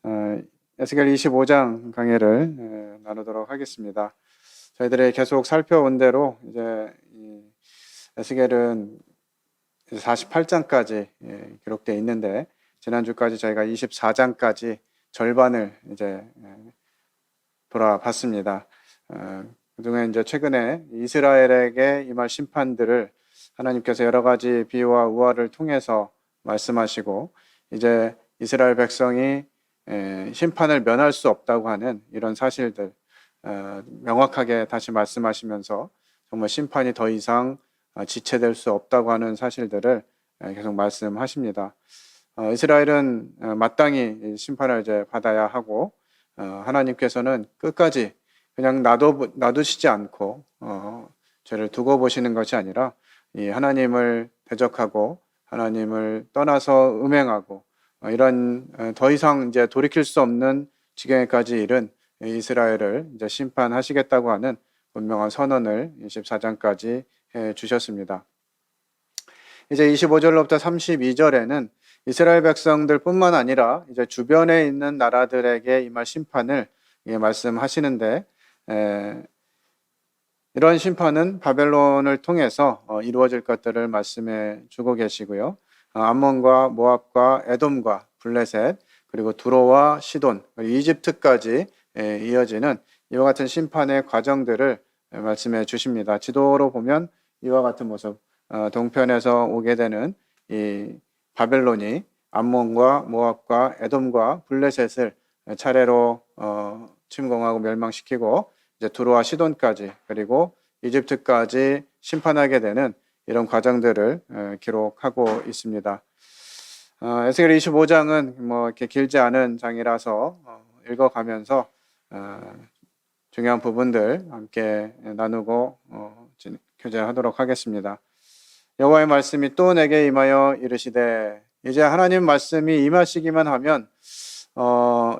에스겔 25장 강해를 나누도록 하겠습니다. 저희들이 계속 살펴온 대로 이제 에스겔은 48장까지 기록되어 있는데, 지난주까지 저희가 24장까지 절반을 이제 돌아봤습니다. 그중에 이제 최근에 이스라엘에게 임할 심판들을 하나님께서 여러 가지 비유와 우화를 통해서 말씀하시고, 이제 이스라엘 백성이 심판을 면할 수 없다고 하는 이런 사실들 명확하게 다시 말씀하시면서 정말 심판이 더 이상 지체될 수 없다고 하는 사실들을 계속 말씀하십니다. 이스라엘은 마땅히 심판을 이제 받아야 하고, 하나님께서는 끝까지 그냥 놔두시지 않고 죄를 두고 보시는 것이 아니라 이 하나님을 대적하고 하나님을 떠나서 음행하고 이런 더 이상 이제 돌이킬 수 없는 지경에까지 이른 이스라엘을 이제 심판하시겠다고 하는 분명한 선언을 24장까지 해 주셨습니다. 이제 25절로부터 32절에는 이스라엘 백성들뿐만 아니라 이제 주변에 있는 나라들에게 임할 심판을 말씀하시는데, 이런 심판은 바벨론을 통해서 이루어질 것들을 말씀해 주고 계시고요. 암몬과 모압과 에돔과 블레셋, 그리고 두로와 시돈, 이집트까지 이어지는 이와 같은 심판의 과정들을 말씀해 주십니다. 지도로 보면 이와 같은 모습, 동편에서 오게 되는 이 바벨론이 암몬과 모압과 에돔과 블레셋을 차례로 침공하고 멸망시키고, 이제 두로와 시돈까지 그리고 이집트까지 심판하게 되는 이런 과정들을 기록하고 있습니다. 에스겔 25장은 뭐 이렇게 길지 않은 장이라서 읽어가면서 중요한 부분들 함께 나누고 교제하도록 하겠습니다. 여호와의 말씀이 또 내게 임하여 이르시되, 이제 하나님 말씀이 임하시기만 하면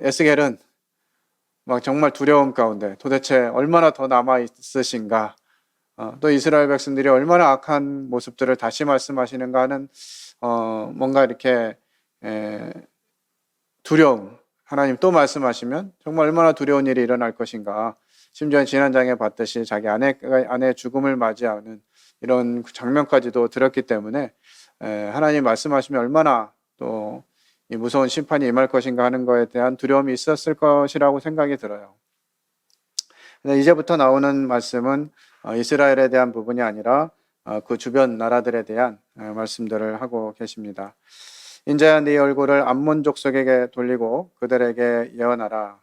에스겔은 막 정말 두려움 가운데 도대체 얼마나 더 남아 있으신가, 또 이스라엘 백성들이 얼마나 악한 모습들을 다시 말씀하시는가 하는 뭔가 이렇게 두려움, 하나님 또 말씀하시면 정말 얼마나 두려운 일이 일어날 것인가, 심지어 지난 장에 봤듯이 자기 아내의 죽음을 맞이하는 이런 장면까지도 들었기 때문에 하나님 말씀하시면 얼마나 또 이 무서운 심판이 임할 것인가 하는 것에 대한 두려움이 있었을 것이라고 생각이 들어요. 이제부터 나오는 말씀은 이스라엘에 대한 부분이 아니라 그 주변 나라들에 대한 말씀들을 하고 계십니다. 인자야, 네 얼굴을 암몬 족속에게 돌리고 그들에게 예언하라.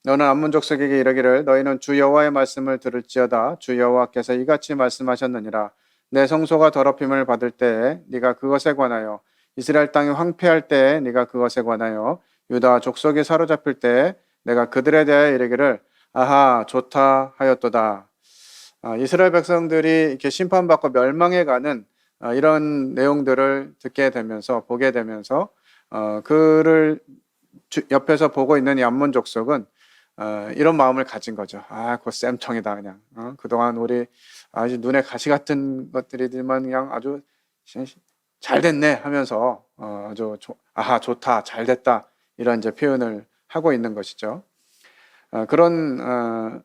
너는 암몬 족속에게 이르기를, 너희는 주 여호와의 말씀을 들을지어다. 주 여호와께서 이같이 말씀하셨느니라. 내 성소가 더럽힘을 받을 때에 네가 그것에 관하여, 이스라엘 땅이 황폐할 때에 네가 그것에 관하여, 유다 족속이 사로잡힐 때에 내가 그들에 대하여 이르기를 아하 좋다 하였도다. 이스라엘 백성들이 이렇게 심판받고 멸망해가는 이런 내용들을 듣게 되면서 보게 되면서 그를 옆에서 보고 있는 이 암몬 족속은 이런 마음을 가진 거죠. 그 쌤통이다 그냥. 그동안 우리 아주 눈에 가시 같은 것들이지만 그냥 아주 잘 됐네 하면서 아주 아하 좋다 잘 됐다 이런 이제 표현을 하고 있는 것이죠. 그런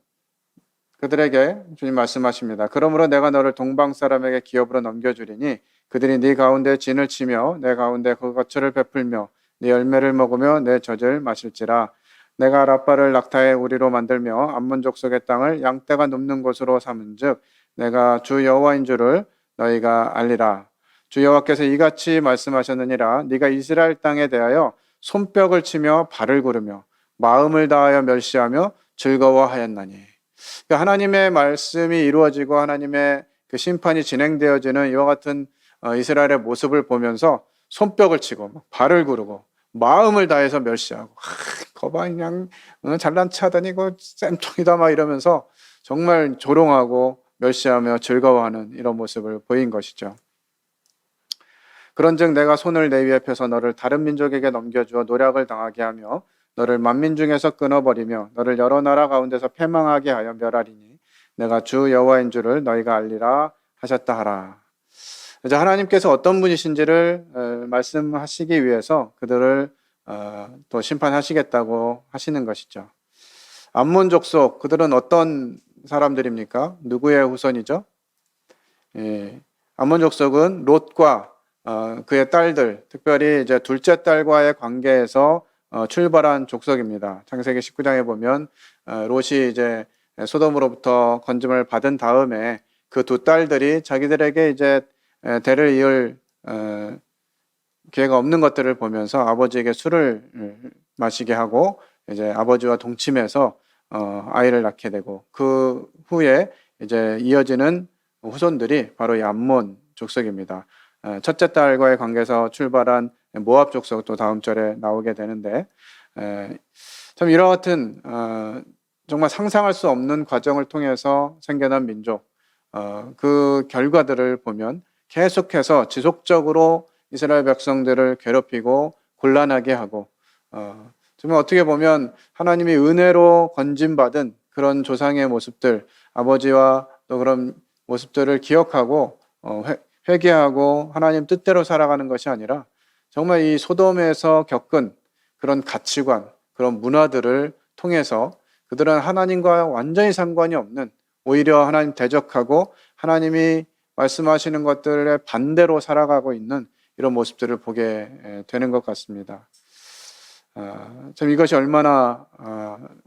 그들에게 주님 말씀하십니다. 그러므로 내가 너를 동방 사람에게 기업으로 넘겨주리니 그들이 네 가운데 진을 치며 내 가운데 그 거처를 베풀며 네 열매를 먹으며 내 젖을 마실지라. 내가 라빠를 낙타의 우리로 만들며 암몬 족속의 땅을 양떼가 눕는 곳으로 삼은즉 내가 주 여호와인 줄을 너희가 알리라. 주 여호와께서 이같이 말씀하셨느니라. 네가 이스라엘 땅에 대하여 손뼉을 치며 발을 구르며 마음을 다하여 멸시하며 즐거워하였나니. 그러니까 하나님의 말씀이 이루어지고 하나님의 그 심판이 진행되어지는 이와 같은 이스라엘의 모습을 보면서 손뼉을 치고 발을 구르고 마음을 다해서 멸시하고 거봐 그냥 잘난 체하다니 그 쌤통이다 막 이러면서 정말 조롱하고 멸시하며 즐거워하는 이런 모습을 보인 것이죠. 그런즉 내가 손을 내 위에 펴서 너를 다른 민족에게 넘겨주어 노략을 당하게 하며 너를 만민 중에서 끊어버리며 너를 여러 나라 가운데서 패망하게 하여 멸하리니 내가 주 여호와인 줄을 너희가 알리라 하셨다 하라. 이제 하나님께서 어떤 분이신지를 말씀하시기 위해서 그들을 또 심판하시겠다고 하시는 것이죠. 암몬 족속, 그들은 어떤 사람들입니까? 누구의 후손이죠? 예, 암몬 족속은 롯과 그의 딸들, 특별히 이제 둘째 딸과의 관계에서 출발한 족속입니다. 창세기 19장에 보면 롯이 이제 소돔으로부터 건짐을 받은 다음에 그 두 딸들이 자기들에게 이제 대를 이을 기회가 없는 것들을 보면서 아버지에게 술을 마시게 하고 이제 아버지와 동침해서 아이를 낳게 되고, 그 후에 이제 이어지는 후손들이 바로 이 암몬 족속입니다. 첫째 딸과의 관계에서 출발한 모압 족속도 다음 절에 나오게 되는데, 참 이와 같은 정말 상상할 수 없는 과정을 통해서 생겨난 민족, 그 결과들을 보면 계속해서 지속적으로 이스라엘 백성들을 괴롭히고 곤란하게 하고, 정말 어떻게 보면 하나님이 은혜로 건짐받은 그런 조상의 모습들, 아버지와 또 그런 모습들을 기억하고 회개하고 하나님 뜻대로 살아가는 것이 아니라 정말 이 소돔에서 겪은 그런 가치관, 그런 문화들을 통해서 그들은 하나님과 완전히 상관이 없는, 오히려 하나님 대적하고 하나님이 말씀하시는 것들에 반대로 살아가고 있는 이런 모습들을 보게 되는 것 같습니다. 참 이것이 얼마나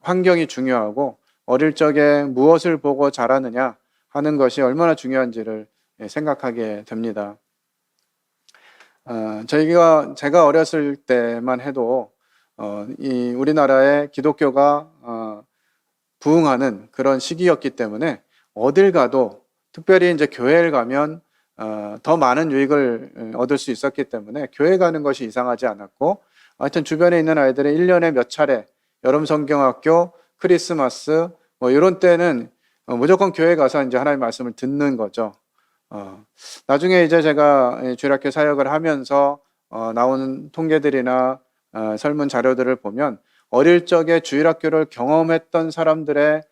환경이 중요하고 어릴 적에 무엇을 보고 자라느냐 하는 것이 얼마나 중요한지를 생각하게 됩니다. 제가 어렸을 때만 해도 이 우리나라의 기독교가 부흥하는 그런 시기였기 때문에 어딜 가도, 특별히 이제 교회를 가면 더 많은 유익을 얻을 수 있었기 때문에 교회 가는 것이 이상하지 않았고, 하여튼 주변에 있는 아이들이 1년에 몇 차례 여름 성경학교, 크리스마스 뭐 이런 때는 무조건 교회 가서 이제 하나님의 말씀을 듣는 거죠. 나중에 이제 제가 주일학교 사역을 하면서 나오는 통계들이나 설문 자료들을 보면 어릴 적에 주일학교를 경험했던 사람들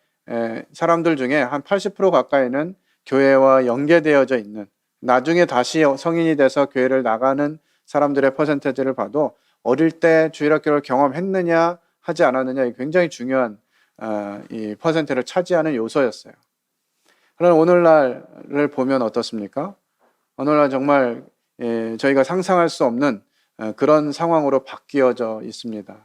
중에 한 80% 가까이는 교회와 연계되어져 있는, 나중에 다시 성인이 돼서 교회를 나가는 사람들의 퍼센테이지를 봐도 어릴 때 주일학교를 경험했느냐 하지 않았느냐, 굉장히 중요한 이 퍼센트를 차지하는 요소였어요. 그러나 오늘날을 보면 어떻습니까? 오늘날 정말 저희가 상상할 수 없는 그런 상황으로 바뀌어져 있습니다.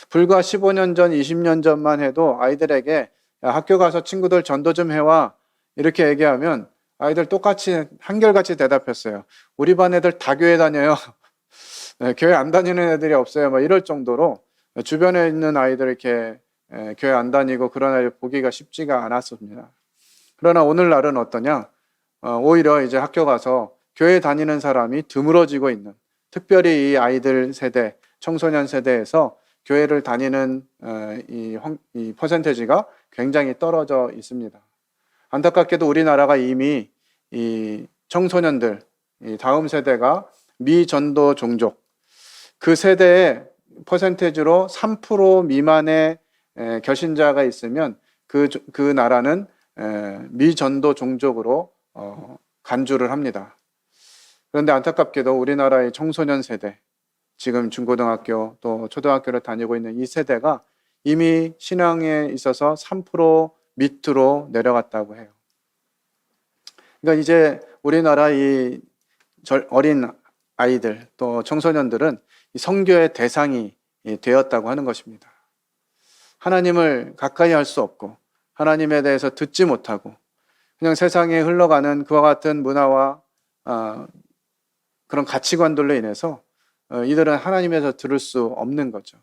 불과 15년 전, 20년 전만 해도 아이들에게 학교 가서 친구들 전도 좀 해와 이렇게 얘기하면 아이들 똑같이 한결같이 대답했어요. 우리 반 애들 다 교회 다녀요. 교회 안 다니는 애들이 없어요. 뭐 이럴 정도로 주변에 있는 아이들 이렇게 교회 안 다니고 그런 아이를 보기가 쉽지가 않았습니다. 그러나 오늘날은 어떠냐? 오히려 이제 학교 가서 교회 다니는 사람이 드물어지고 있는, 특별히 이 아이들 세대, 청소년 세대에서 교회를 다니는 이 퍼센테이지가 굉장히 떨어져 있습니다. 안타깝게도 우리나라가 이미 이 청소년들, 이 다음 세대가 미전도 종족, 그 세대의 퍼센테이지로 3% 미만의 결신자가 있으면 그 나라는 미전도 종족으로 간주를 합니다. 그런데 안타깝게도 우리나라의 청소년 세대, 지금 중고등학교 또 초등학교를 다니고 있는 이 세대가 이미 신앙에 있어서 3% 밑으로 내려갔다고 해요. 그러니까 이제 우리나라 이 어린 아이들 또 청소년들은 선교의 대상이 되었다고 하는 것입니다. 하나님을 가까이 할 수 없고 하나님에 대해서 듣지 못하고 그냥 세상에 흘러가는 그와 같은 문화와 그런 가치관들로 인해서 이들은 하나님에서 들을 수 없는 거죠.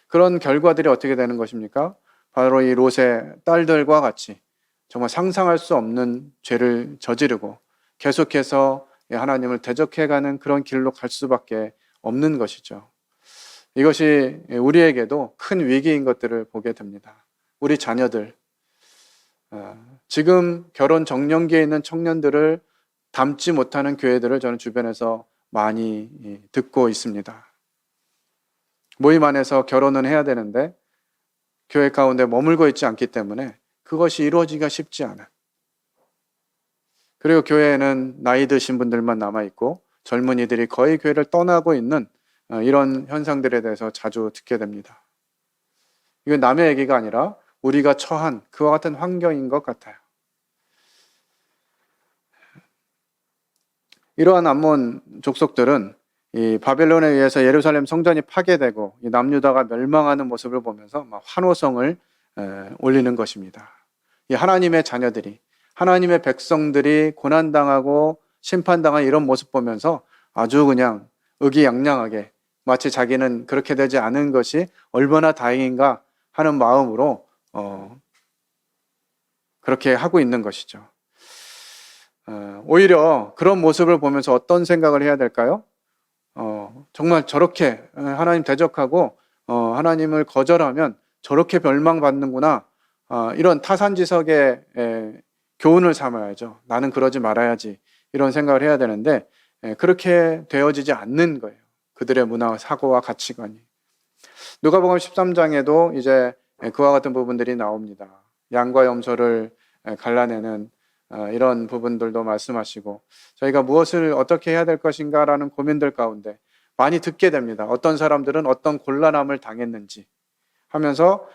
그런 결과들이 어떻게 되는 것입니까? 바로 이 롯의 딸들과 같이 정말 상상할 수 없는 죄를 저지르고 계속해서 하나님을 대적해가는 그런 길로 갈 수밖에 없는 것이죠. 이것이 우리에게도 큰 위기인 것들을 보게 됩니다. 우리 자녀들, 지금 결혼 정년기에 있는 청년들을 닮지 못하는 교회들을 저는 주변에서 많이 듣고 있습니다. 모임 안에서 결혼은 해야 되는데 교회 가운데 머물고 있지 않기 때문에 그것이 이루어지기가 쉽지 않아요. 그리고 교회에는 나이 드신 분들만 남아있고 젊은이들이 거의 교회를 떠나고 있는 이런 현상들에 대해서 자주 듣게 됩니다. 이건 남의 얘기가 아니라 우리가 처한 그와 같은 환경인 것 같아요. 이러한 암몬 족속들은 이 바벨론에 의해서 예루살렘 성전이 파괴되고 이 남유다가 멸망하는 모습을 보면서 막 환호성을 올리는 것입니다. 이 하나님의 자녀들이, 하나님의 백성들이 고난당하고 심판당한 이런 모습 보면서 아주 그냥 의기양양하게 마치 자기는 그렇게 되지 않은 것이 얼마나 다행인가 하는 마음으로 그렇게 하고 있는 것이죠. 오히려 그런 모습을 보면서 어떤 생각을 해야 될까요? 정말 저렇게 하나님 대적하고 하나님을 거절하면 저렇게 멸망받는구나. 이런 타산지석의 교훈을 삼아야죠. 나는 그러지 말아야지. 이런 생각을 해야 되는데 그렇게 되어지지 않는 거예요. 그들의 문화, 사고와 가치관이. 누가복음 13장에도 이제 그와 같은 부분들이 나옵니다. 양과 염소를 갈라내는 이런 부분들도 말씀하시고 저희가 무엇을 어떻게 해야 될 것인가라는 고민들 가운데 많이 듣게 됩니다. 어떤 사람들은 어떤 곤란함을 당했는지 하면서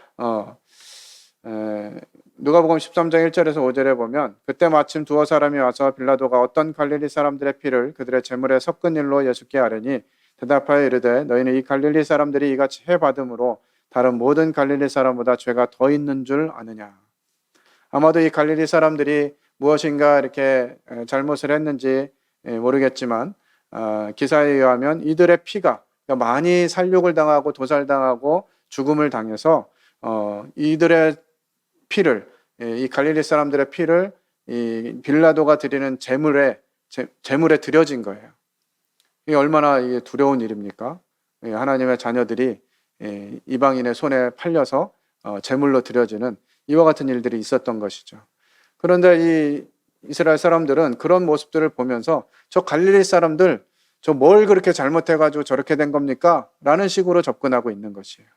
누가복음 13장 1절에서 5절에 보면 그때 마침 두어 사람이 와서 빌라도가 어떤 갈릴리 사람들의 피를 그들의 제물에 섞은 일로 예수께 아뢰니 대답하여 이르되 너희는 이 갈릴리 사람들이 이같이 해받음으로 다른 모든 갈릴리 사람보다 죄가 더 있는 줄 아느냐. 아마도 이 갈릴리 사람들이 무엇인가 이렇게 잘못을 했는지 모르겠지만 기사에 의하면 이들의 피가 많이 살육을 당하고 도살당하고 죽음을 당해서 이들의 피를 이 갈릴리 사람들의 피를 이 빌라도가 드리는 제물에 드려진 거예요. 이게 얼마나 두려운 일입니까? 하나님의 자녀들이 이방인의 손에 팔려서 제물로 드려지는 이와 같은 일들이 있었던 것이죠. 그런데 이 이스라엘 사람들은 그런 모습들을 보면서 저 갈릴리 사람들 저 뭘 그렇게 잘못해가지고 저렇게 된 겁니까? 라는 식으로 접근하고 있는 것이에요.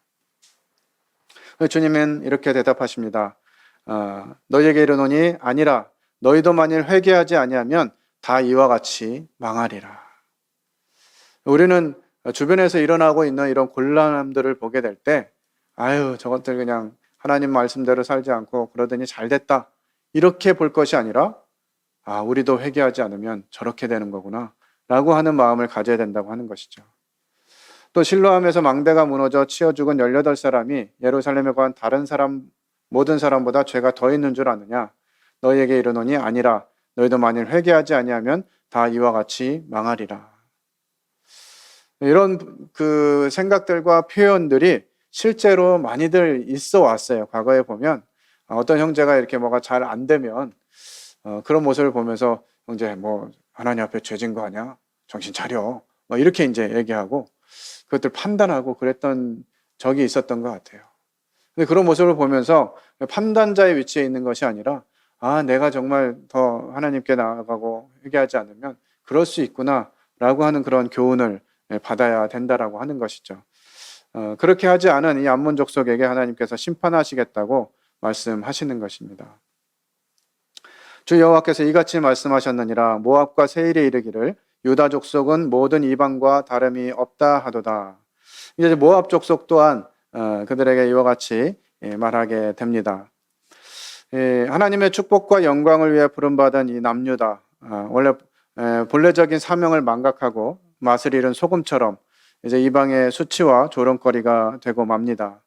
주님은 이렇게 대답하십니다. 너희에게 이르노니 아니라 너희도 만일 회개하지 아니하면 다 이와 같이 망하리라. 우리는 주변에서 일어나고 있는 이런 곤란함들을 보게 될 때 아유 저것들 그냥 하나님 말씀대로 살지 않고 그러더니 잘 됐다 이렇게 볼 것이 아니라 우리도 회개하지 않으면 저렇게 되는 거구나 라고 하는 마음을 가져야 된다고 하는 것이죠. 또 실로암에서 망대가 무너져 치어 죽은 18사람이 예루살렘에 관한 다른 사람 모든 사람보다 죄가 더 있는 줄 아느냐. 너희에게 이르노니 아니라 너희도 만일 회개하지 아니하면 다 이와 같이 망하리라. 이런 그 생각들과 표현들이 실제로 많이들 있어 왔어요. 과거에 보면 어떤 형제가 이렇게 뭐가 잘 안 되면 그런 모습을 보면서 형제 뭐 하나님 앞에 죄진 거 아니야? 정신 차려. 뭐 이렇게 이제 얘기하고 그것들 판단하고 그랬던 적이 있었던 것 같아요. 근데 그런 모습을 보면서 판단자의 위치에 있는 것이 아니라 내가 정말 더 하나님께 나아가고 회개하지 않으면 그럴 수 있구나 라고 하는 그런 교훈을 받아야 된다라고 하는 것이죠. 그렇게 하지 않은 이 암몬 족속에게 하나님께서 심판하시겠다고 말씀하시는 것입니다. 주 여호와께서 이같이 말씀하셨느니라. 모압과 세일에 이르기를 유다 족속은 모든 이방과 다름이 없다 하도다. 이제 모압 족속 또한 그들에게 이와 같이 말하게 됩니다. 하나님의 축복과 영광을 위해 부름받은 이 남유다, 원래 본래적인 사명을 망각하고 맛을 잃은 소금처럼 이제 이방의 수치와 조롱거리가 되고 맙니다.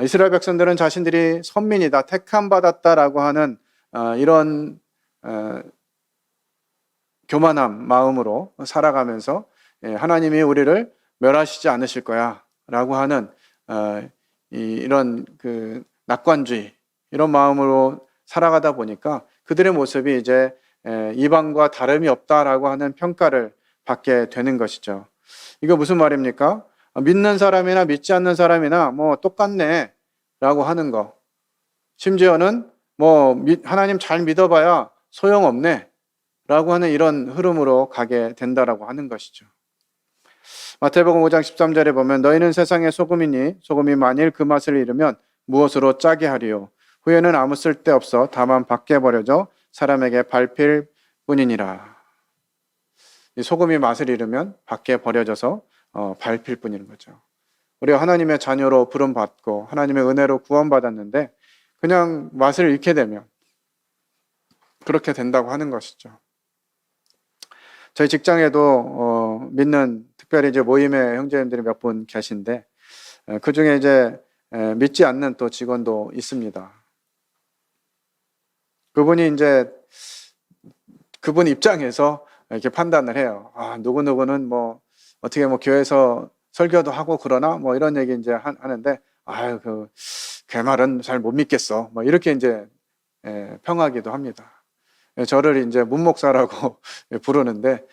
이스라엘 백성들은 자신들이 선민이다, 택함 받았다라고 하는 이런 교만한 마음으로 살아가면서 하나님이 우리를 멸하시지 않으실 거야 라고 하는 이런 그 낙관주의 이런 마음으로 살아가다 보니까 그들의 모습이 이제 이방과 다름이 없다라고 하는 평가를 받게 되는 것이죠. 이거 무슨 말입니까? 믿는 사람이나 믿지 않는 사람이나 뭐 똑같네 라고 하는 거. 심지어는 뭐 하나님 잘 믿어봐야 소용없네 라고 하는 이런 흐름으로 가게 된다라고 하는 것이죠. 마태복음 5장 13절에 보면 너희는 세상의 소금이니 소금이 만일 그 맛을 잃으면 무엇으로 짜게 하리요? 후에는 아무 쓸데없어 다만 밖에 버려져 사람에게 밟힐 뿐이니라. 이 소금이 맛을 잃으면 밖에 버려져서 밟힐 뿐인 거죠. 우리가 하나님의 자녀로 부름받고 하나님의 은혜로 구원받았는데 그냥 맛을 잃게 되면 그렇게 된다고 하는 것이죠. 저희 직장에도 믿는 특별히 이제 모임의 형제님들이 몇 분 계신데 그 중에 이제 믿지 않는 또 직원도 있습니다. 그분이 이제 그분 입장에서 이렇게 판단을 해요. 아, 누구누구는 뭐 어떻게 뭐 교회에서 설교도 하고 그러나 뭐 이런 얘기 이제 하는데 아유 그 말은 잘 못 믿겠어. 뭐 이렇게 이제 평하기도 합니다. 저를 이제 문목사라고 부르는데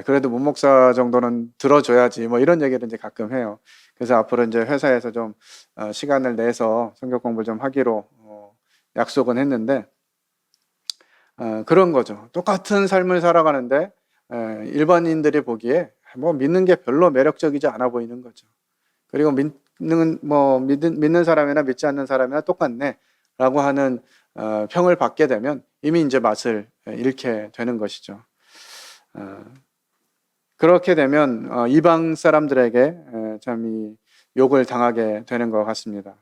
그래도 문목사 정도는 들어줘야지 뭐 이런 얘기를 이제 가끔 해요. 그래서 앞으로 이제 회사에서 좀 시간을 내서 성경 공부를 좀 하기로 약속은 했는데 그런 거죠. 똑같은 삶을 살아가는데 일반인들이 보기에 뭐 믿는 게 별로 매력적이지 않아 보이는 거죠. 그리고 믿는 사람이나 믿지 않는 사람이나 똑같네 라고 하는 평을 받게 되면 이미 이제 맛을 잃게 되는 것이죠. 그렇게 되면 이방 사람들에게 참 이 욕을 당하게 되는 것 같습니다.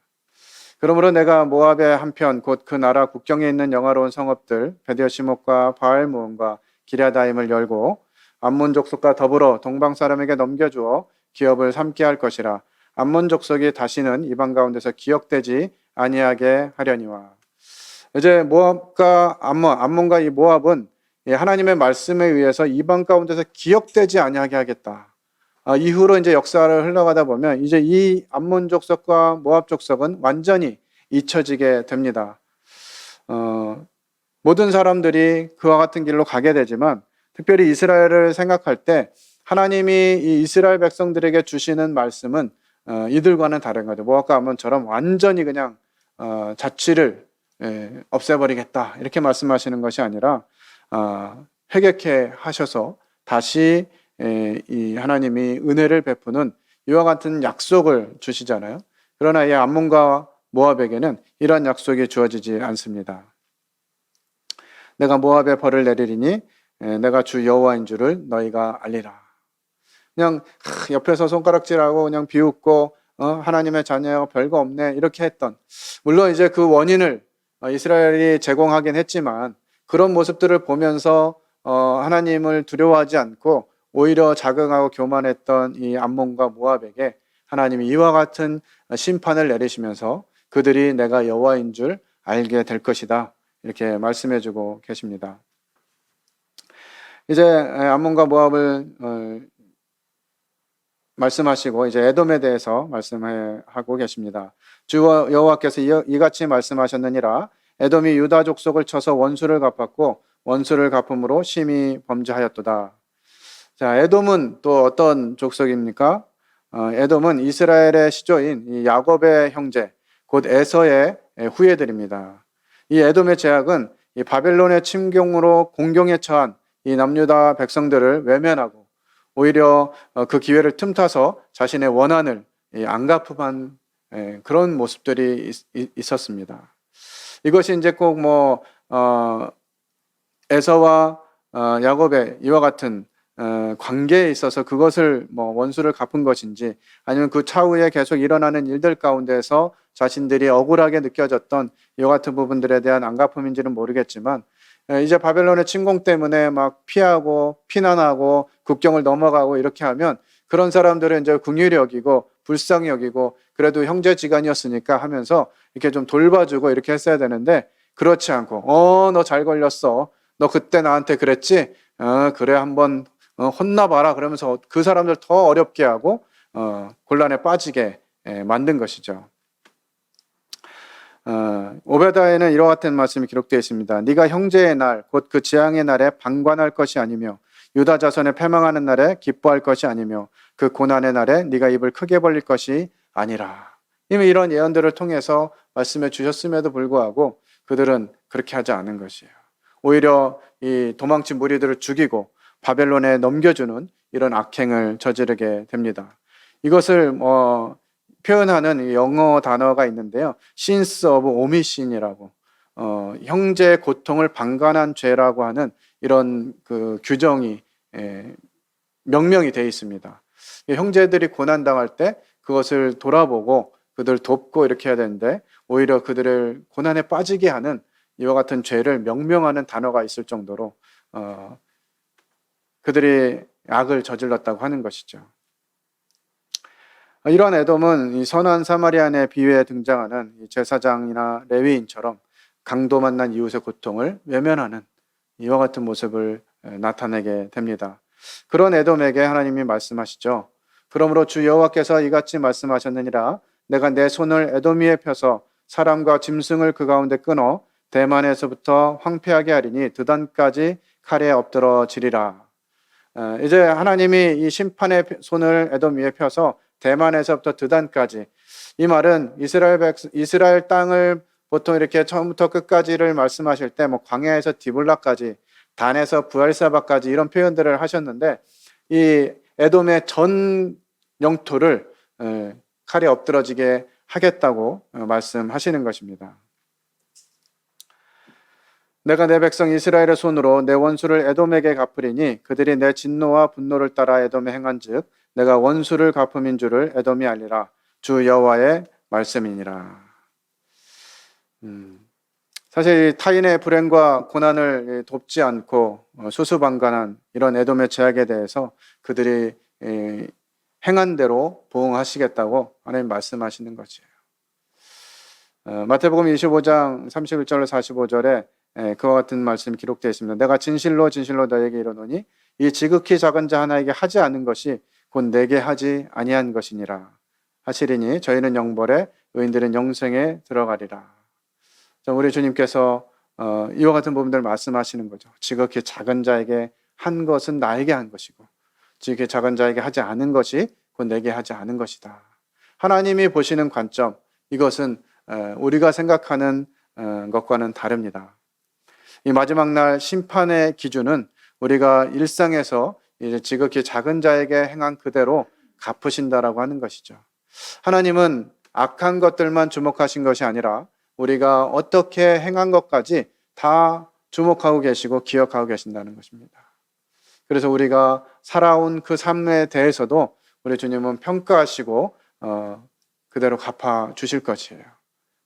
그러므로 내가 모압의 한편 곧 그 나라 국경에 있는 영화로운 성읍들 베드여시목과 바알무온과 기랴다임을 열고 암몬 족속과 더불어 동방 사람에게 넘겨주어 기업을 삼게 할 것이라. 암몬 족속이 다시는 이방 가운데서 기억되지 아니하게 하려니와. 이제 모압과 암몬과 이 모압은 하나님의 말씀에 의해서 이방 가운데서 기억되지 아니하게 하겠다. 이후로 이제 역사를 흘러가다 보면 이제 이 암몬 족속과 모압 족속은 완전히 잊혀지게 됩니다. 모든 사람들이 그와 같은 길로 가게 되지만 특별히 이스라엘을 생각할 때 하나님이 이 이스라엘 백성들에게 주시는 말씀은 이들과는 다른 거죠. 모압과 암몬처럼 완전히 그냥 자취를 없애버리겠다 이렇게 말씀하시는 것이 아니라 회개케 하셔서 다시 이 하나님이 은혜를 베푸는 이와 같은 약속을 주시잖아요. 그러나 이 암몬과 모압에게는 이러한 약속이 주어지지 않습니다. 내가 모압에 벌을 내리리니 내가 주 여호와인 줄을 너희가 알리라. 그냥 옆에서 손가락질하고 그냥 비웃고 하나님의 자녀가 별거 없네 이렇게 했던, 물론 이제 그 원인을 이스라엘이 제공하긴 했지만 그런 모습들을 보면서 하나님을 두려워하지 않고 오히려 자긍하고 교만했던 이 암몬과 모압에게 하나님이 이와 같은 심판을 내리시면서 그들이 내가 여호와인 줄 알게 될 것이다 이렇게 말씀해주고 계십니다. 이제 암몬과 모압을 말씀하시고 이제 에돔에 대해서 말씀하고 계십니다. 주 여호와께서 이같이 말씀하셨느니라. 에돔이 유다 족속을 쳐서 원수를 갚았고 원수를 갚음으로 심히 범죄하였도다. 자, 에돔은 또 어떤 족속입니까? 에돔은 이스라엘의 시조인 이 야곱의 형제, 곧 에서의 후예들입니다. 이 에돔의 제약은 이 바벨론의 침공으로 공경에 처한 이 남유다 백성들을 외면하고 오히려 그 기회를 틈타서 자신의 원한을 안 갚음한 그런 모습들이 있었습니다. 이것이 이제 꼭 에서와 야곱의 이와 같은 관계에 있어서 그것을 원수를 갚은 것인지 아니면 그 차후에 계속 일어나는 일들 가운데서 자신들이 억울하게 느껴졌던 이와 같은 부분들에 대한 안갚음인지는 모르겠지만 이제 바벨론의 침공 때문에 막 피하고 피난하고 국경을 넘어가고 이렇게 하면 그런 사람들은 이제 긍휼히 여기고 불쌍히 여기고 그래도 형제지간이었으니까 하면서 이렇게 좀 돌봐주고 이렇게 했어야 되는데 그렇지 않고 너 잘 걸렸어. 너 그때 나한테 그랬지? 그래 한번 혼나봐라 그러면서 그 사람들 더 어렵게 하고 곤란에 빠지게 만든 것이죠. 오베다에는 이와 같은 말씀이 기록되어 있습니다. 네가 형제의 날 곧 그 재앙의 날에 방관할 것이 아니며 유다 자손의 패망하는 날에 기뻐할 것이 아니며 그 고난의 날에 네가 입을 크게 벌릴 것이 아니라. 이미 이런 예언들을 통해서 말씀해 주셨음에도 불구하고 그들은 그렇게 하지 않은 것이에요. 오히려 이 도망친 무리들을 죽이고 바벨론에 넘겨주는 이런 악행을 저지르게 됩니다. 이것을 표현하는 영어 단어가 있는데요. sins of omission이라고 형제의 고통을 방관한 죄라고 하는 이런 그 규정이 명명이 되어 있습니다. 형제들이 고난 당할 때 그것을 돌아보고 그들 돕고 이렇게 해야 되는데 오히려 그들을 고난에 빠지게 하는 이와 같은 죄를 명명하는 단어가 있을 정도로 그들이 악을 저질렀다고 하는 것이죠. 이런 에돔은 이 선한 사마리안의 비유에 등장하는 제사장이나 레위인처럼 강도 만난 이웃의 고통을 외면하는 이와 같은 모습을 나타내게 됩니다. 그런 에돔에게 하나님이 말씀하시죠. 그러므로 주 여호와께서 이같이 말씀하셨느니라. 내가 내 손을 에돔 위에 펴서 사람과 짐승을 그 가운데 끊어 대만에서부터 황폐하게 하리니 드단까지 칼에 엎드러지리라. 이제 하나님이 이 심판의 손을 에돔 위에 펴서 대만에서부터 드단까지, 이 말은 이스라엘 땅을 보통 이렇게 처음부터 끝까지를 말씀하실 때 뭐 광야에서 디블라까지, 단에서 부엘사바까지 이런 표현들을 하셨는데 이 에돔의 전 영토를 칼에 엎드러지게 하겠다고 말씀하시는 것입니다. 내가 내 백성 이스라엘의 손으로 내 원수를 에돔에게 갚으리니 그들이 내 진노와 분노를 따라 에돔에 행한즉 내가 원수를 갚음인 줄을 에돔이 알리라. 주 여호와의 말씀이니라. 사실 타인의 불행과 고난을 돕지 않고 수수방관한 이런 에돔의 죄악에 대해서 그들이 행한 대로 보응하시겠다고 하나님 말씀하시는 것이에요. 마태복음 25장 31절로 45절에 그와 같은 말씀이 기록되어 있습니다. 내가 진실로 진실로 너에게 이르노니 이 지극히 작은 자 하나에게 하지 않은 것이 곧 내게 하지 아니한 것이니라 하시리니 저희는 영벌에 의인들은 영생에 들어가리라. 우리 주님께서 이와 같은 부분들을 말씀하시는 거죠. 지극히 작은 자에게 한 것은 나에게 한 것이고 지극히 작은 자에게 하지 않은 것이 곧 내게 하지 않은 것이다. 하나님이 보시는 관점, 이것은 우리가 생각하는 것과는 다릅니다. 이 마지막 날 심판의 기준은 우리가 일상에서 이제 지극히 작은 자에게 행한 그대로 갚으신다라고 하는 것이죠. 하나님은 악한 것들만 주목하신 것이 아니라 우리가 어떻게 행한 것까지 다 주목하고 계시고 기억하고 계신다는 것입니다. 그래서 우리가 살아온 그 삶에 대해서도 우리 주님은 평가하시고 그대로 갚아 주실 것이에요.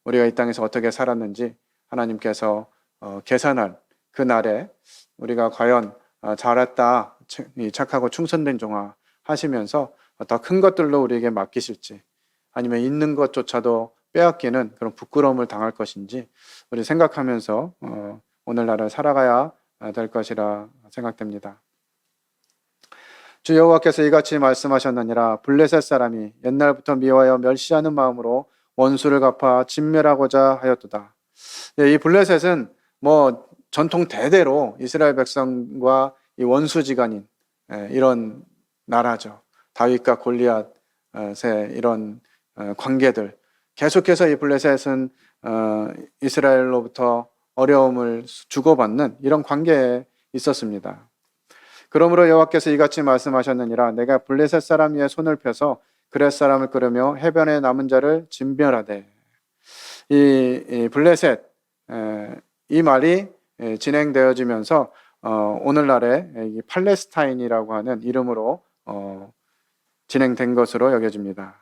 우리가 이 땅에서 어떻게 살았는지 하나님께서 계산할 그 날에 우리가 과연 잘했다, 착하고 충성된 종아 하시면서 더 큰 것들로 우리에게 맡기실지 아니면 있는 것조차도 빼앗기는 그런 부끄러움을 당할 것인지 우리 생각하면서 오늘날을 살아가야 될 것이라 생각됩니다. 주 여호와께서 이같이 말씀하셨느니라. 블레셋 사람이 옛날부터 미워하여 멸시하는 마음으로 원수를 갚아 진멸하고자 하였도다. 이 블레셋은 뭐 전통 대대로 이스라엘 백성과 이 원수지간인 이런 나라죠. 다윗과 골리앗의 이런 관계들, 계속해서 이 블레셋은 이스라엘로부터 어려움을 주고받는 이런 관계에 있었습니다. 그러므로 여호와께서 이같이 말씀하셨느니라. 내가 블레셋 사람 위에 손을 펴서 그렛 사람을 끌으며 해변에 남은 자를 진멸하되. 이 블레셋, 이 말이 진행되어지면서 오늘날의 이 팔레스타인이라고 하는 이름으로 진행된 것으로 여겨집니다.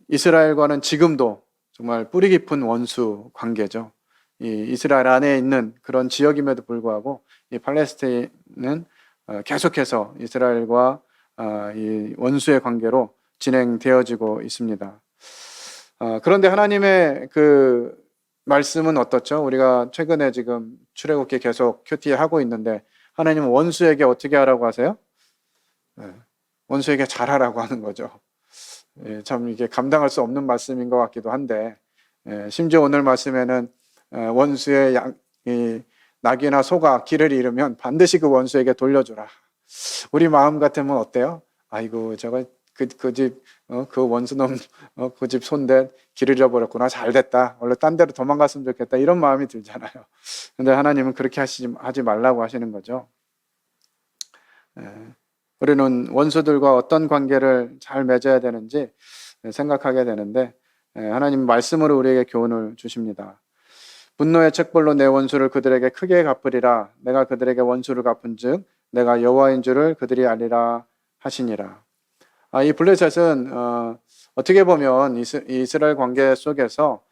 이스라엘과는 지금도 정말 뿌리 깊은 원수 관계죠. 이 이스라엘 안에 있는 그런 지역임에도 불구하고 이 팔레스타인은 계속해서 이스라엘과 이 원수의 관계로 진행되어지고 있습니다. 그런데 하나님의 그 말씀은 어떻죠? 우리가 최근에 지금 출애굽기 계속 큐티하고 있는데 하나님은 원수에게 어떻게 하라고 하세요? 원수에게 잘하라고 하는 거죠. 참 이게 감당할 수 없는 말씀인 것 같기도 한데 심지어 오늘 말씀에는 원수의 낙이나 소가 길을 잃으면 반드시 그 원수에게 돌려주라. 우리 마음 같으면 어때요? 아이고 저거 그 원수놈 그 집 손대 길을 잃어버렸구나. 잘됐다. 원래 딴 데로 도망갔으면 좋겠다. 이런 마음이 들잖아요. 근데 하나님은 그렇게 하지 말라고 하시는 거죠. 우리는 원수들과 어떤 관계를 잘 맺어야 되는지 생각하게 되는데 하나님 말씀으로 우리에게 교훈을 주십니다. 분노의 책벌로 내 원수를 그들에게 크게 갚으리라. 내가 그들에게 원수를 갚은즉 내가 여호와인 줄을 그들이 알리라 하시니라. 이 블레셋은 어떻게 보면 이스라엘 관계 속에서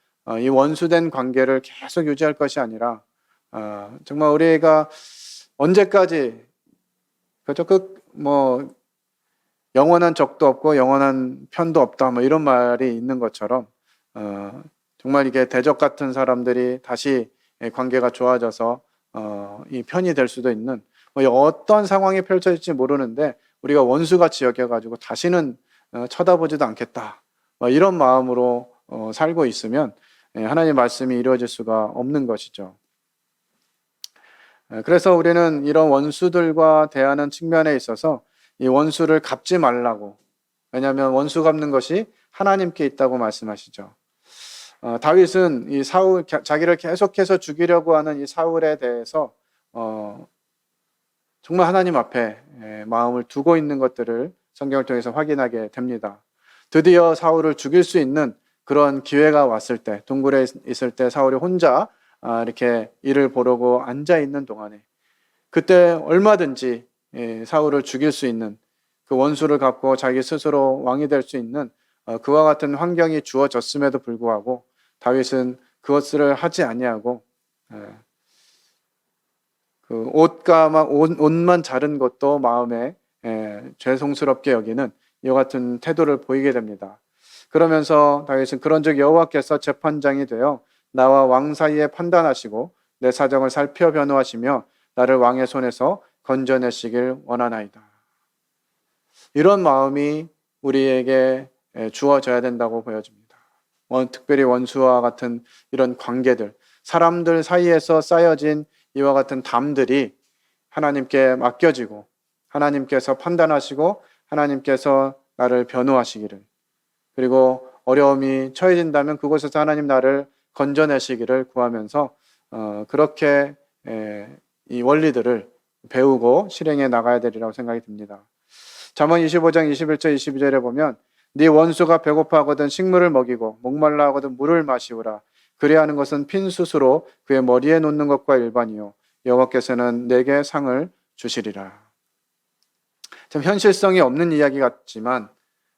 이 원수된 관계를 계속 유지할 것이 아니라 정말 우리가 언제까지 그저 뭐 영원한 적도 없고 영원한 편도 없다 뭐 이런 말이 있는 것처럼 정말 이게 대적 같은 사람들이 다시 관계가 좋아져서 이 편이 될 수도 있는 뭐 어떤 상황이 펼쳐질지 모르는데 우리가 원수같이 여겨가지고 다시는 쳐다보지도 않겠다 뭐 이런 마음으로 살고 있으면 하나님의 말씀이 이루어질 수가 없는 것이죠. 그래서 우리는 이런 원수들과 대하는 측면에 있어서 이 원수를 갚지 말라고, 왜냐하면 원수 갚는 것이 하나님께 있다고 말씀하시죠. 다윗은 이 사울, 자기를 계속해서 죽이려고 하는 이 사울에 대해서 정말 하나님 앞에 마음을 두고 있는 것들을 성경을 통해서 확인하게 됩니다. 드디어 사울을 죽일 수 있는 그런 기회가 왔을 때, 동굴에 있을 때 사울이 혼자 이렇게 이를 보려고 앉아 있는 동안에 그때 얼마든지 사울을 죽일 수 있는 그 원수를 갚고 자기 스스로 왕이 될 수 있는 그와 같은 환경이 주어졌음에도 불구하고 다윗은 그것을 하지 아니하고 그 옷만 자른 것도 마음에 죄송스럽게 여기는 이와 같은 태도를 보이게 됩니다. 그러면서 다윗은 그런즉 여호와께서 재판장이 되어 나와 왕 사이에 판단하시고 내 사정을 살펴 변호하시며 나를 왕의 손에서 건져내시길 원하나이다. 이런 마음이 우리에게 주어져야 된다고 보여집니다. 특별히 원수와 같은 이런 관계들, 사람들 사이에서 쌓여진 이와 같은 담들이 하나님께 맡겨지고 하나님께서 판단하시고 하나님께서 나를 변호하시기를, 그리고 어려움이 처해진다면 그곳에서 하나님 나를 건져내시기를 구하면서 그렇게 이 원리들을 배우고 실행해 나가야 되리라고 생각이 듭니다. 잠언 25장 21절 22절에 보면 네 원수가 배고파하거든 식물을 먹이고 목말라 하거든 물을 마시우라. 그래야 하는 것은 핀 숯으로 그의 머리에 놓는 것과 일반이요 여호와께서는 내게 상을 주시리라. 참 현실성이 없는 이야기 같지만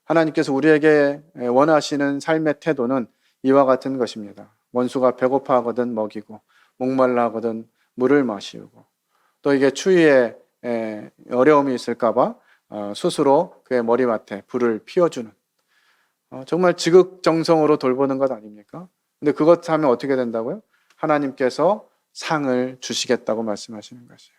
하나님께서 우리에게 원하시는 삶의 태도는 이와 같은 것입니다. 원수가 배고파하거든 먹이고 목말라 하거든 물을 마시우고, 또 이게 추위에 어려움이 있을까봐 스스로 그의 머리맡에 불을 피워주는, 정말 지극정성으로 돌보는 것 아닙니까? 근데 그것 하면 어떻게 된다고요? 하나님께서 상을 주시겠다고 말씀하시는 것이에요.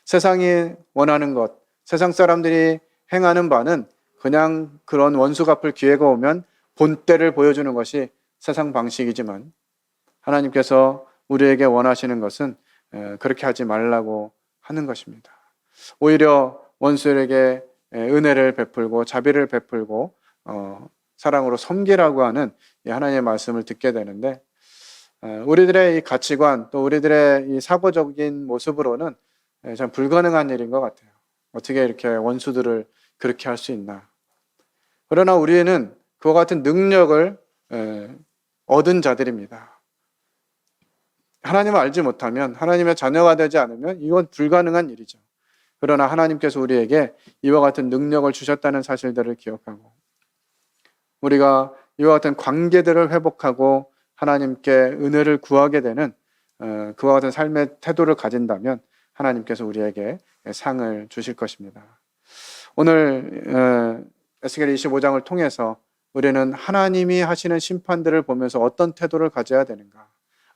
세상이 원하는 것, 세상 사람들이 행하는 바는 그냥 그런 원수 갚을 기회가 오면 본때를 보여주는 것이 세상 방식이지만 하나님께서 우리에게 원하시는 것은 그렇게 하지 말라고 하는 것입니다. 오히려 원수에게 은혜를 베풀고 자비를 베풀고 사랑으로 섬기라고 하는 하나님의 말씀을 듣게 되는데, 우리들의 이 가치관 또 우리들의 이 사고적인 모습으로는 참 불가능한 일인 것 같아요. 어떻게 이렇게 원수들을 그렇게 할 수 있나. 그러나 우리는 그와 같은 능력을 얻은 자들입니다. 하나님을 알지 못하면, 하나님의 자녀가 되지 않으면 이건 불가능한 일이죠. 그러나 하나님께서 우리에게 이와 같은 능력을 주셨다는 사실들을 기억하고 우리가 이와 같은 관계들을 회복하고 하나님께 은혜를 구하게 되는 그와 같은 삶의 태도를 가진다면 하나님께서 우리에게 상을 주실 것입니다. 오늘 에스겔 25장을 통해서 우리는 하나님이 하시는 심판들을 보면서 어떤 태도를 가져야 되는가.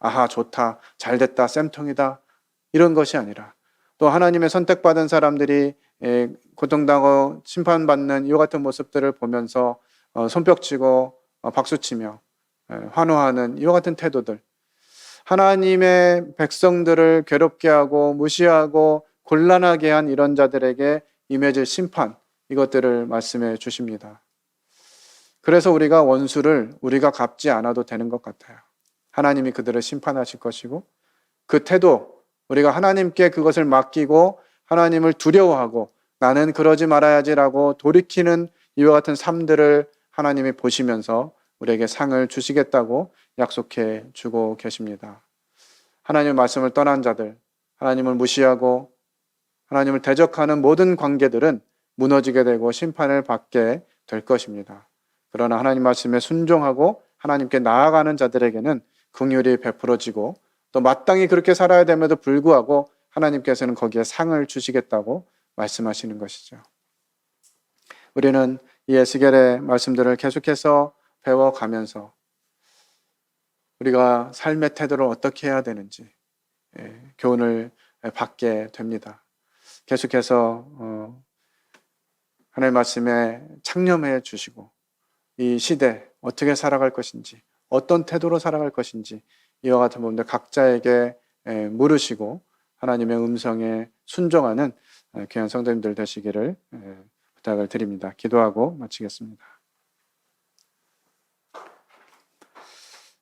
아하, 좋다, 잘됐다, 쌤통이다, 이런 것이 아니라 또 하나님의 선택받은 사람들이 고통당하고 심판받는 이와 같은 모습들을 보면서 손뼉치고 박수치며 환호하는 이와 같은 태도들, 하나님의 백성들을 괴롭게 하고 무시하고 곤란하게 한 이런 자들에게 임해질 심판, 이것들을 말씀해 주십니다. 그래서 우리가 원수를 우리가 갚지 않아도 되는 것 같아요. 하나님이 그들을 심판하실 것이고 그 태도, 우리가 하나님께 그것을 맡기고 하나님을 두려워하고 나는 그러지 말아야지라고 돌이키는 이와 같은 삶들을 하나님이 보시면서 우리에게 상을 주시겠다고 약속해 주고 계십니다. 하나님의 말씀을 떠난 자들, 하나님을 무시하고 하나님을 대적하는 모든 관계들은 무너지게 되고 심판을 받게 될 것입니다. 그러나 하나님 말씀에 순종하고 하나님께 나아가는 자들에게는 긍휼이 베풀어지고 또 마땅히 그렇게 살아야 됨에도 불구하고 하나님께서는 거기에 상을 주시겠다고 말씀하시는 것이죠. 우리는 이 에스겔의 말씀들을 계속해서 배워가면서 우리가 삶의 태도를 어떻게 해야 되는지 교훈을 받게 됩니다. 계속해서 하나님의 말씀에 창념해 주시고 이 시대 어떻게 살아갈 것인지, 어떤 태도로 살아갈 것인지 이와 같은 부분들 각자에게 물으시고 하나님의 음성에 순종하는 귀한 성도님들 되시기를 부탁을 드립니다. 기도하고 마치겠습니다.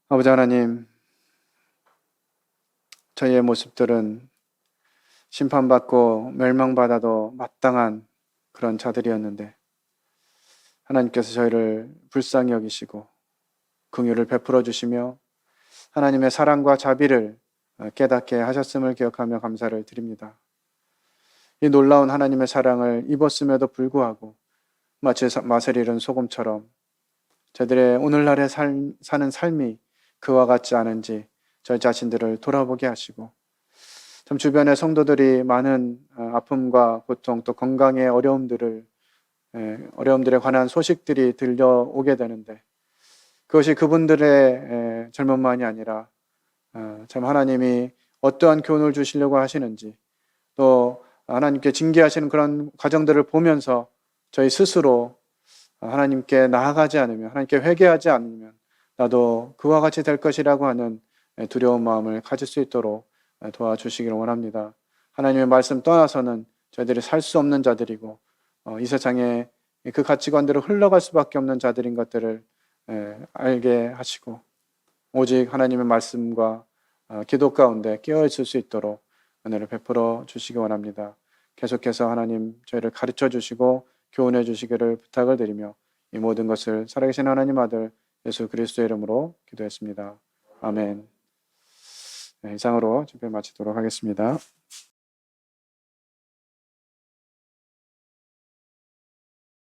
아버지 하나님, 저희의 모습들은 심판받고 멸망받아도 마땅한 그런 자들이었는데 하나님께서 저희를 불쌍히 여기시고 긍휼을 베풀어 주시며 하나님의 사랑과 자비를 깨닫게 하셨음을 기억하며 감사를 드립니다. 이 놀라운 하나님의 사랑을 입었음에도 불구하고 마치 맛을 잃은 소금처럼 저희들의 오늘날의 사는 삶이 그와 같지 않은지 저희 자신들을 돌아보게 하시고 참 주변의 성도들이 많은 아픔과 고통 또 건강의 어려움들에 관한 소식들이 들려오게 되는데 그것이 그분들의 젊음만이 아니라 참 하나님이 어떠한 교훈을 주시려고 하시는지 또 하나님께 징계하시는 그런 과정들을 보면서 저희 스스로 하나님께 나아가지 않으면 하나님께 회개하지 않으면 나도 그와 같이 될 것이라고 하는 두려운 마음을 가질 수 있도록 도와주시기를 원합니다. 하나님의 말씀 떠나서는 저희들이 살 수 없는 자들이고 이 세상에 그 가치관대로 흘러갈 수밖에 없는 자들인 것들을 알게 하시고 오직 하나님의 말씀과 기도 가운데 깨어있을 수 있도록 은혜를 베풀어 주시기 원합니다. 계속해서 하나님 저희를 가르쳐 주시고 교훈해 주시기를 부탁을 드리며 이 모든 것을 살아계신 하나님 아들 예수 그리스도의 이름으로 기도했습니다. 아멘. 이상으로 집회 마치도록 하겠습니다.